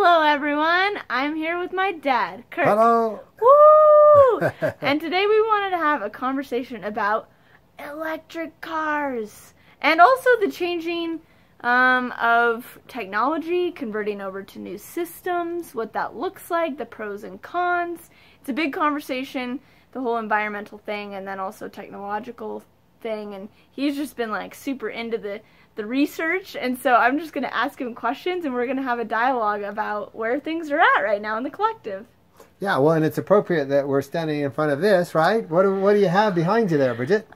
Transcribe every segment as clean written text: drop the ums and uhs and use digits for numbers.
Hello everyone, I'm here with my dad, Kirk. Hello! Woo! And today we wanted to have a conversation about electric cars and also the changing of technology, converting over to new systems, what that looks like, the pros and cons. It's a big conversation, the whole environmental thing and then also technological thing, and he's just been like super into the research, and so I'm just going to ask him questions and we're going to have a dialogue about where things are at right now in the collective. Yeah, well, and it's appropriate that we're standing in front of this, right? What do you have behind you there, Bridget?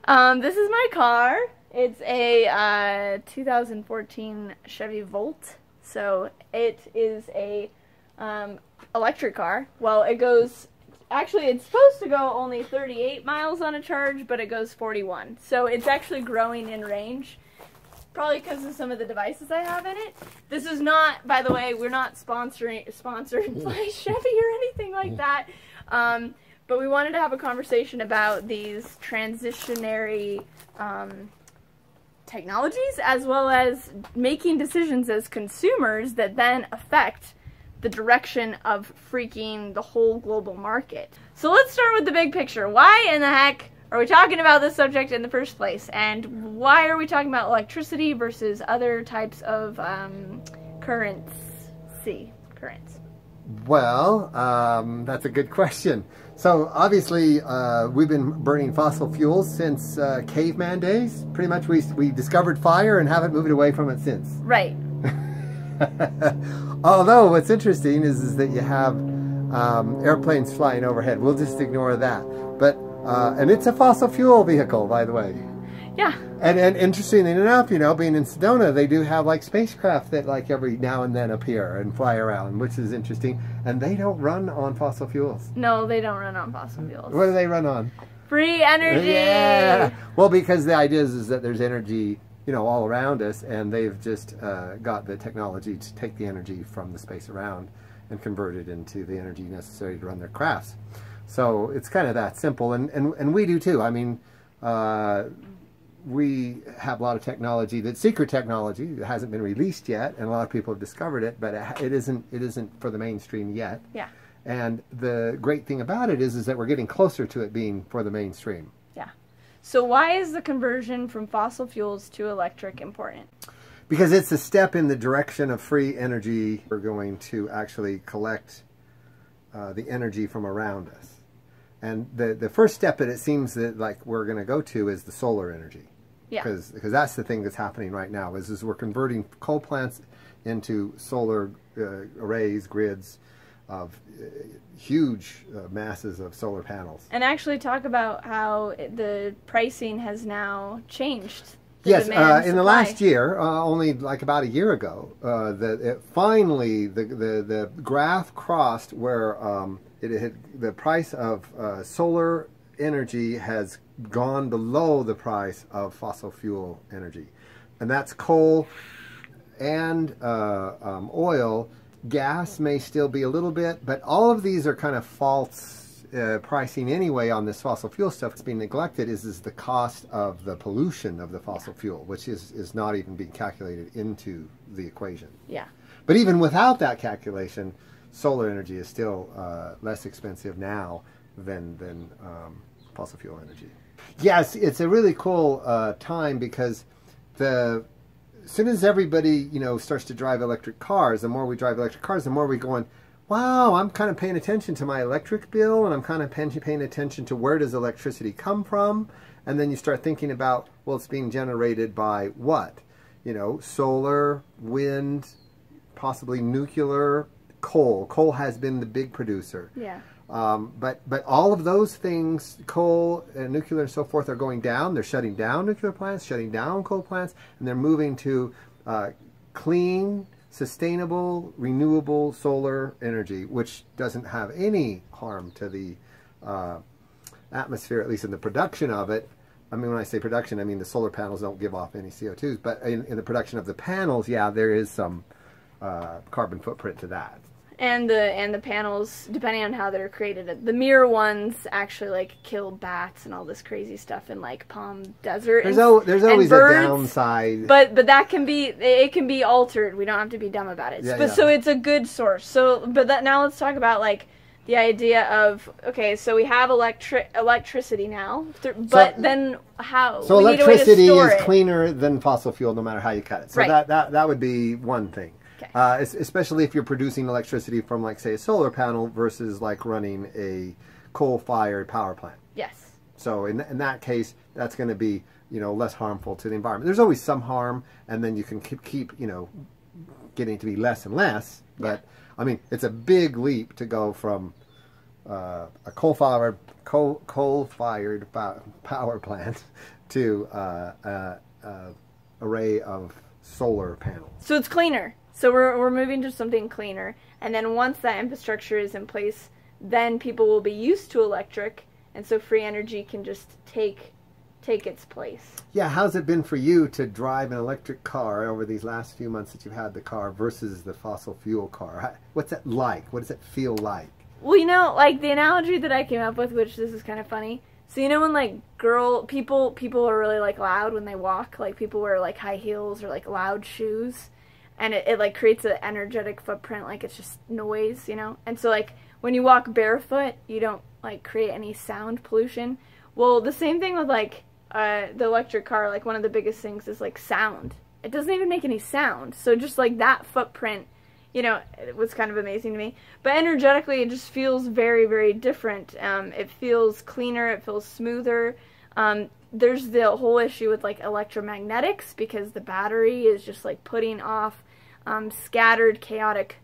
This is my car. It's a 2014 Chevy Volt, so it is a electric car. Well, it goes... Actually, it's supposed to go only 38 miles on a charge, but it goes 41. So it's actually growing in range, probably because of some of the devices I have in it. This is not, by the way, we're not sponsored by Chevy or anything like that. But we wanted to have a conversation about these transitionary technologies, as well as making decisions as consumers that then affect the direction of freaking the whole global market. So let's start with the big picture. Why in the heck are we talking about this subject in the first place? And why are we talking about electricity versus other types of currents? Well, that's a good question. So obviously we've been burning fossil fuels since caveman days. Pretty much we discovered fire and haven't moved away from it since. Right. Although what's interesting is that you have airplanes flying overhead. We'll just ignore that. But and it's a fossil fuel vehicle, by the way. Yeah. And interestingly enough, you know, being in Sedona, they do have like spacecraft that like every now and then appear and fly around, which is interesting. And they don't run on fossil fuels. No, they don't run on fossil fuels. What do they run on? Free energy. Yeah. Well, because the idea is that there's energy, you know, all around us, and they've just got the technology to take the energy from the space around and convert it into the energy necessary to run their crafts. So it's kind of that simple, and we do too. I mean, we have a lot of technology, that secret technology that hasn't been released yet, and a lot of people have discovered it, but it isn't for the mainstream yet. Yeah. And the great thing about it is that we're getting closer to it being for the mainstream. So why is the conversion from fossil fuels to electric important? Because it's a step in the direction of free energy. We're going to actually collect the energy from around us. And the first step that it seems that like we're going to go to is the solar energy. Yeah. Because that's the thing that's happening right now is we're converting coal plants into solar arrays, grids of huge masses of solar panels. And actually talk about how the pricing has now changed. Yes, in the last year, only like about a year ago, finally the graph crossed where the price of solar energy has gone below the price of fossil fuel energy. And that's coal and oil. Gas may still be a little bit, but all of these are kind of false pricing anyway on this fossil fuel stuff. That's being neglected is the cost of the pollution of the fossil fuel, which is not even being calculated into the equation. Yeah. But even without that calculation, solar energy is still less expensive now than fossil fuel energy. Yes, it's a really cool time because as soon as everybody, you know, starts to drive electric cars, the more we drive electric cars, the more we're going, wow, I'm kind of paying attention to my electric bill, and I'm kind of paying attention to where does electricity come from, and then you start thinking about, well, it's being generated by what? You know, solar, wind, possibly nuclear, coal. Coal has been the big producer. Yeah. But all of those things, coal and nuclear and so forth, are going down. They're shutting down nuclear plants, shutting down coal plants, and they're moving to clean, sustainable, renewable solar energy, which doesn't have any harm to the atmosphere, at least in the production of it. I mean, when I say production, I mean the solar panels don't give off any CO2s, but in the production of the panels, yeah, there is some carbon footprint to that. And the panels, depending on how they're created, the mirror ones actually like kill bats and all this crazy stuff in like Palm Desert. There's always birds, a downside. But that can be altered. We don't have to be dumb about it. So it's a good source. So now let's talk about like the idea of, okay, so we have electricity now, but then how? So electricity is cleaner than fossil fuel, no matter how you cut it. So right. that would be one thing. Okay. Especially if you're producing electricity from, like, say, a solar panel versus like running a coal-fired power plant. Yes. So in that case, that's going to be, you know, less harmful to the environment. There's always some harm, and then you can keep you know, getting to be less and less. But I mean, it's a big leap to go from a coal-fired power plant to an array of solar panels. So it's cleaner. So we're moving to something cleaner, and then once that infrastructure is in place, then people will be used to electric, and so free energy can just take its place. Yeah, how's it been for you to drive an electric car over these last few months that you've had the car versus the fossil fuel car? What's that like? What does it feel like? Well, you know, like the analogy that I came up with, which this is kind of funny. So you know when like people are really like loud when they walk, like people wear like high heels or like loud shoes, and it like creates an energetic footprint, like it's just noise, you know? And so like when you walk barefoot, you don't like create any sound pollution. Well, the same thing with like the electric car, like one of the biggest things is like sound. It doesn't even make any sound. So just like that footprint, you know, it was kind of amazing to me. But energetically, it just feels very, very different. It feels cleaner. It feels smoother. There's the whole issue with like electromagnetics, because the battery is just like putting off scattered, chaotic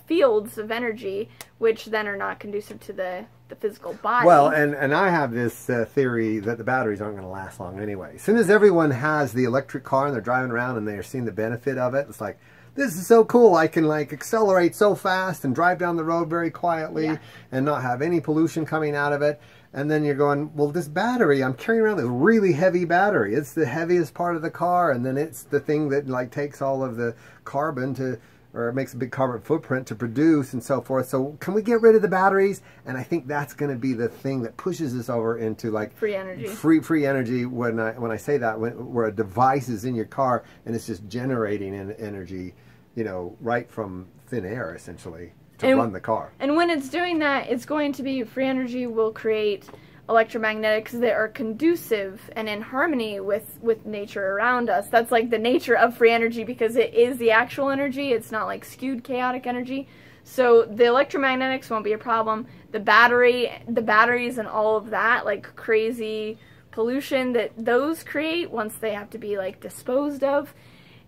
fields of energy, which then are not conducive to the physical body. Well, and I have this theory that the batteries aren't going to last long anyway. As soon as everyone has the electric car and they're driving around and they're seeing the benefit of it, it's like, this is so cool. I can like accelerate so fast and drive down the road very quietly and not have any pollution coming out of it. And then you're going, well, this battery, I'm carrying around this really heavy battery. It's the heaviest part of the car, and then it's the thing that like takes all of the carbon to, or it makes a big carbon footprint to produce and so forth. So can we get rid of the batteries? And I think that's going to be the thing that pushes us over into like free energy. Free energy. When I say that, where a device is in your car and it's just generating energy, you know, right from thin air essentially to run the car. And when it's doing that, it's going to be free energy will create electromagnetics that are conducive and in harmony with nature around us. That's like the nature of free energy, because it is the actual energy. It's not like skewed chaotic energy. So the electromagnetics won't be a problem. The batteries and all of that, like crazy pollution that those create once they have to be like disposed of.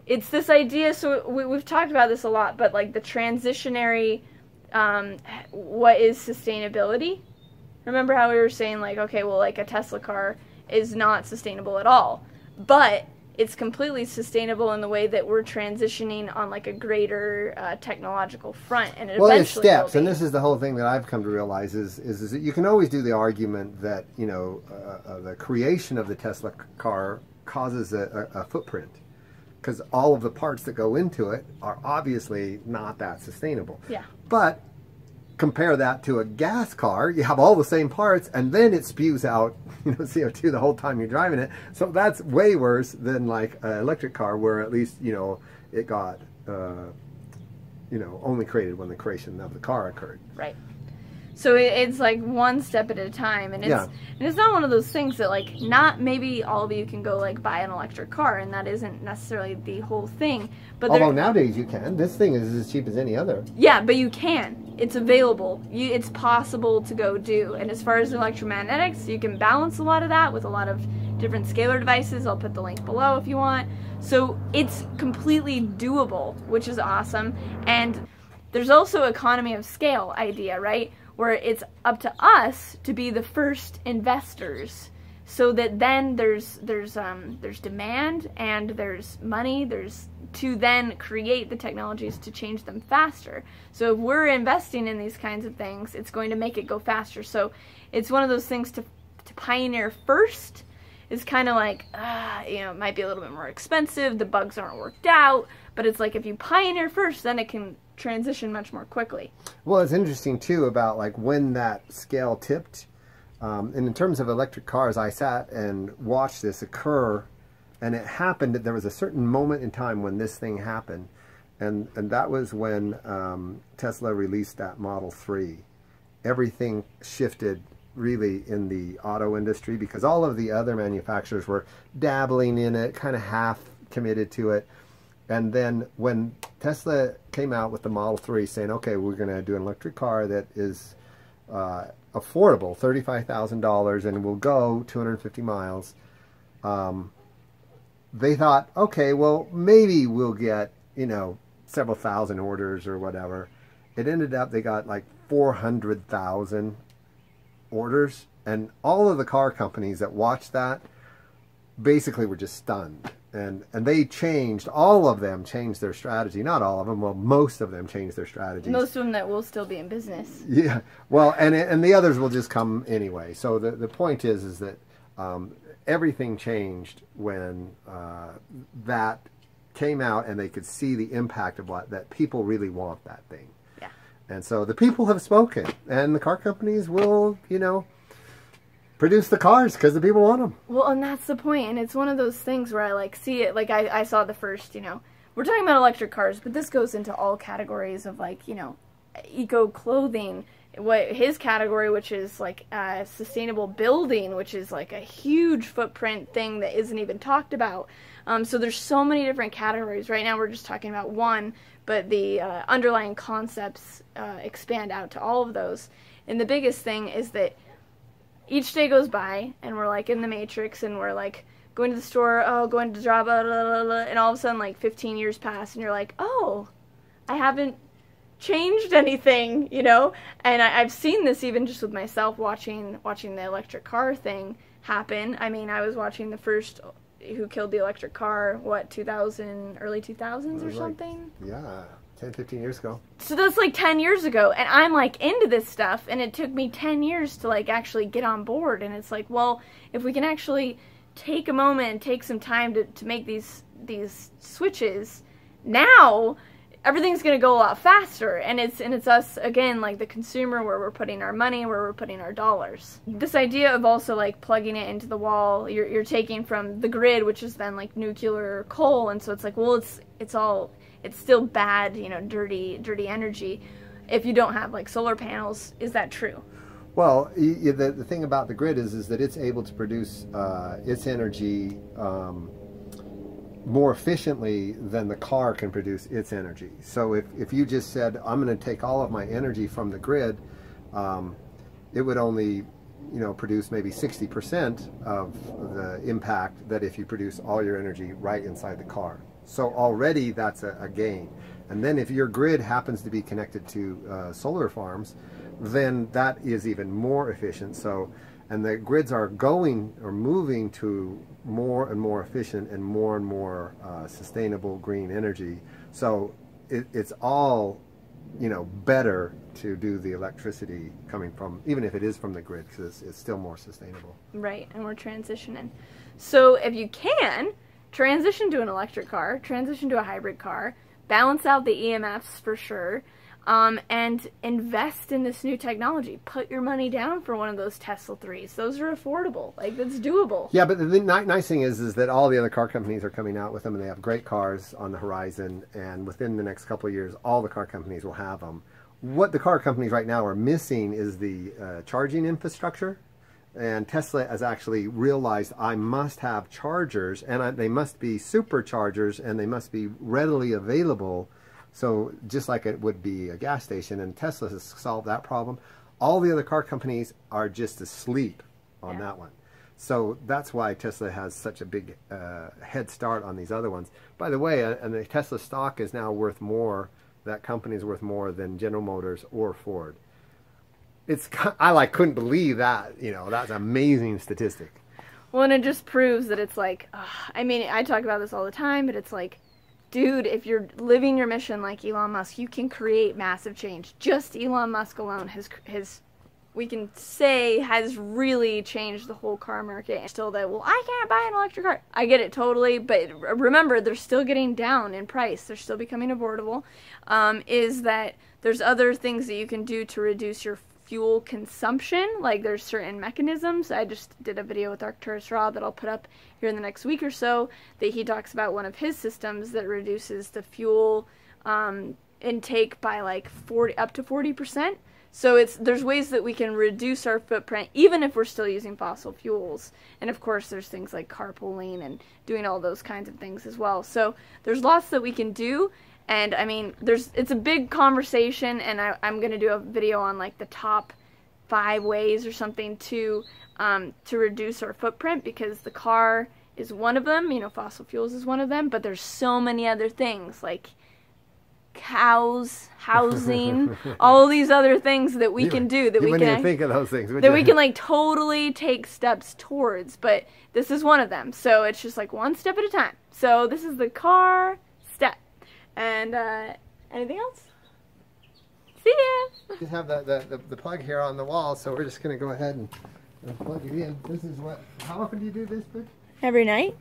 It's this idea, so we've talked about this a lot, but like the transitionary, what is sustainability? Remember how we were saying like, okay, well, like a Tesla car is not sustainable at all, but it's completely sustainable in the way that we're transitioning on like a greater technological front, and well, it's steps, and this is the whole thing that I've come to realize is that you can always do the argument that, you know, the creation of the Tesla car causes a footprint, because all of the parts that go into it are obviously not that sustainable. Yeah. But compare that to a gas car. You have all the same parts, and then it spews out, you know, CO2 the whole time you're driving it. So that's way worse than like an electric car, where at least, you know, it got, you know, only created when the creation of the car occurred. Right. So it's like one step at a time, and it's not one of those things that like, not maybe all of you can go like buy an electric car, and that isn't necessarily the whole thing. But although nowadays you can. This thing is as cheap as any other. Yeah, but you can. It's available. It's possible to go do. And as far as electromagnetics, you can balance a lot of that with a lot of different scalar devices. I'll put the link below if you want. So it's completely doable, which is awesome. And there's also economy of scale idea, right? Where it's up to us to be the first investors, so that then there's demand and there's money, there's to then create the technologies to change them faster. So if we're investing in these kinds of things, it's going to make it go faster. So it's one of those things to pioneer first is kind of like, you know, it might be a little bit more expensive, the bugs aren't worked out, but it's like if you pioneer first, then it can transition much more quickly. Well, it's interesting too about like when that scale tipped. And in terms of electric cars, I sat and watched this occur, and it happened. There was a certain moment in time when this thing happened, and that was when Tesla released that Model 3. Everything shifted really in the auto industry because all of the other manufacturers were dabbling in it, kind of half committed to it. And then when Tesla came out with the Model 3 saying, okay, we're going to do an electric car that is affordable, $35,000, and will go 250 miles, they thought, okay, well, maybe we'll get, you know, several thousand orders or whatever. It ended up they got like 400,000 orders, and all of the car companies that watched that basically were just stunned. And they changed, all of them changed their strategy. Not all of them, well, most of them changed their strategies. Most of them that will still be in business. Yeah, well, and the others will just come anyway. So the point is that everything changed when that came out, and they could see the impact of that people really want that thing. Yeah. And so the people have spoken, and the car companies will, you know, produce the cars because the people want them. Well, and that's the point, and it's one of those things where I like see it, like I saw the first, you know, we're talking about electric cars, but this goes into all categories of like, you know, eco clothing, what his category, which is like sustainable building, which is like a huge footprint thing that isn't even talked about. So there's so many different categories. Right now we're just talking about one, but the underlying concepts expand out to all of those. And the biggest thing is that each day goes by, and we're like in the Matrix, and we're like going to the store, oh, going to the job, blah, blah, blah, blah, and all of a sudden like 15 years pass, and you're like, oh, I haven't changed anything, you know? And I've seen this even just with myself watching the electric car thing happen. I mean, I was watching the first Who Killed the Electric Car, what, 2000, early 2000s or something? Yeah, 10, 15 years ago. So that's like 10 years ago, and I'm like into this stuff, and it took me 10 years to like actually get on board. And it's like, well, if we can actually take a moment and take some time to make these switches now, everything's going to go a lot faster. And it's us again, like the consumer, where we're putting our money, where we're putting our dollars. This idea of also like plugging it into the wall, you're taking from the grid, which is then like nuclear or coal, and so it's like, well, it's still bad, you know, dirty energy if you don't have like solar panels. Is that true? Well, the thing about the grid is that it's able to produce its energy more efficiently than the car can produce its energy. So if you just said, I'm going to take all of my energy from the grid, it would only, you know, produce maybe 60% of the impact that if you produce all your energy right inside the car. So already that's a gain. And then if your grid happens to be connected to solar farms, then that is even more efficient. So, and the grids are going or moving to more and more efficient and more sustainable green energy. So it's all, you know, better to do the electricity coming from, even if it is from the grid, because it's still more sustainable. Right, and we're transitioning. So if you can, transition to an electric car, transition to a hybrid car, balance out the EMFs for sure, and invest in this new technology. Put your money down for one of those Tesla 3s. Those are affordable. Like, that's doable. Yeah, but the nice thing is that all the other car companies are coming out with them, and they have great cars on the horizon, and within the next couple of years, all the car companies will have them. What the car companies right now are missing is the charging infrastructure. And Tesla has actually realized, I must have chargers, and they must be superchargers, and they must be readily available. So just like it would be a gas station, and Tesla has solved that problem. All the other car companies are just asleep on that one. So that's why Tesla has such a big head start on these other ones. By the way, and the Tesla stock is now worth more, that company is worth more than General Motors or Ford. I couldn't believe that, you know, that's an amazing statistic. Well, and it just proves that it's like, I mean, I talk about this all the time, but it's like, dude, if you're living your mission like Elon Musk, you can create massive change. Just Elon Musk alone has we can say has really changed the whole car market. And still that, well, I can't buy an electric car. I get it totally, but remember, they're still getting down in price. They're still becoming affordable. Is that there's other things that you can do to reduce your fuel consumption. Like there's certain mechanisms. I just did a video with Arcturus Raw that I'll put up here in the next week or so, that he talks about one of his systems that reduces the fuel intake by like up to 40%. So there's ways that we can reduce our footprint even if we're still using fossil fuels. And of course there's things like carpooling and doing all those kinds of things as well. So there's lots that we can do. And I mean, it's a big conversation, and I'm going to do a video on like the top 5 ways or something to reduce our footprint, because the car is one of them, you know, fossil fuels is one of them, but there's so many other things like cows, housing, all these other things that we can do, that we can think of those things, that we can like totally take steps towards, but this is one of them. So it's just like one step at a time. So this is the car step. And anything else? See ya. Just have the plug here on the wall, so we're just gonna go ahead and plug it in. This is what. How often do you do this, Bridget? Every night.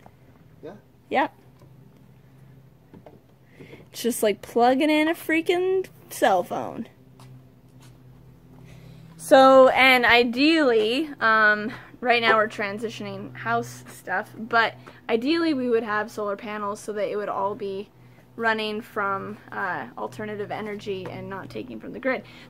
Yeah. Yep. It's just like plugging in a freaking cell phone. So, and ideally, right now we're transitioning house stuff, but ideally we would have solar panels so that it would all be running from alternative energy and not taking from the grid.